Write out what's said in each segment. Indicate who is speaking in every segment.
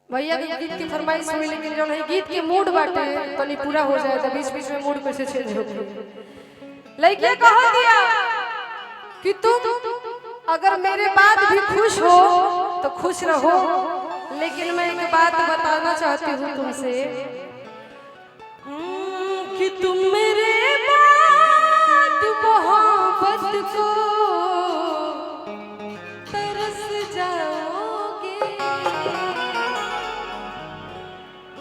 Speaker 1: भैया के गीत की फरमाइश हुई, लेकिन जो है गीत के मूड बाटे तो नहीं पूरा हो जाए तो बीच बीच में मूड कैसे चेंज हो गया। लड़कियां कह दिया कि तुम अगर मेरे बाद भी खुश हो तो खुश रहो, लेकिन मैं एक बात बताना चाहती हूँ तुमसे कि तुम मेरे बाद मोहब्बत को तरस जाओगे,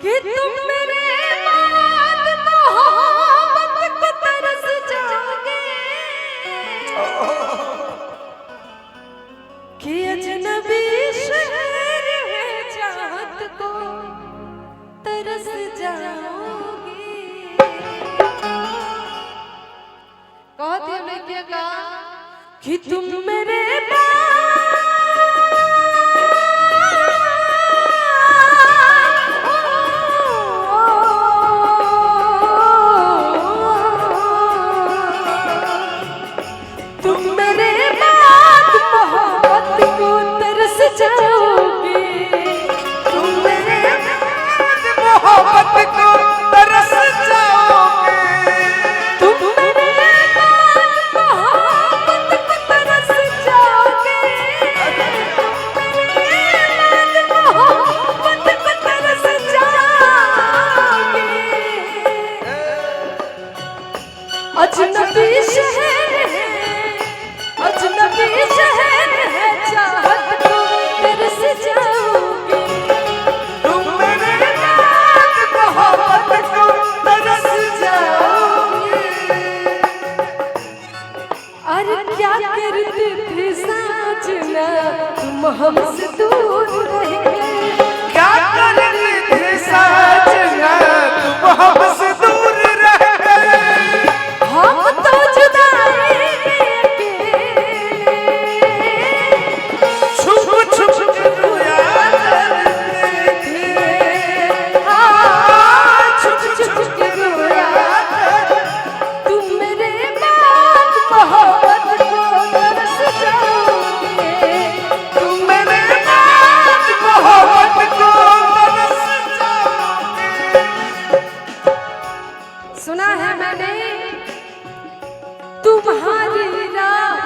Speaker 1: कि तुम मेरे बाद मोहब्बत को तरस जाओगे, कि अजनबी शहर है चाहत को तरस जाओगे। कहती है लड़कियां का कि तुम मेरे अजनबी शहर है, अजनबी शहर है चाहत को तरस जाओगे, तुम मेरे बाद मोहब्बत को तरस जाओगे। अरे क्या करते थे साजना तुम हमसे दूर रहे,
Speaker 2: क्या करते थे साजना तुम हमसे दूर रहे,
Speaker 1: हम तो जुदाई
Speaker 2: छुप छुप के रोया करते थे, हाँ छुप छुप के रोया करते थे।
Speaker 1: तुम मेरे बाद मोहब्बत को तरस जाओगे,
Speaker 2: तुम मेरे बाद मोहब्बत को तरस जाओगे।
Speaker 1: सुना है मैंने तुम्हारी राह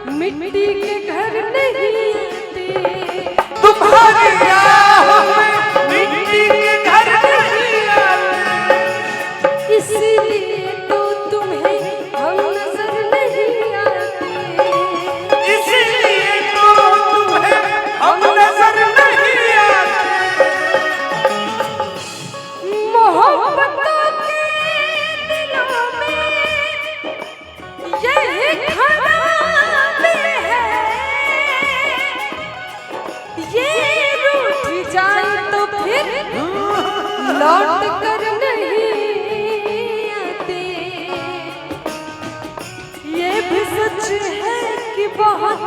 Speaker 1: में मिट्टी के घर नहीं आते,
Speaker 2: तुम्हारी राह में मिट्टी के घर नहीं आते,
Speaker 1: इसलिए तो तुम्हें हम नजर नहीं आते,
Speaker 2: इसलिए तो तुम्हें हम नजर नहीं आते।
Speaker 1: मोहब्बतों के दिलों में यही खराबी है, ये रूठ जाए तो फिर लौट कर नहीं आते। ये भी सच है कि बहुत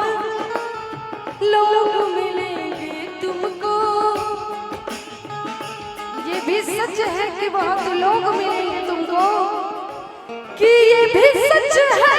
Speaker 1: लोग मिलेंगे तुमको, ये भी सच है कि बहुत लोग मिलेंगे तुमको, कि ये भी सच है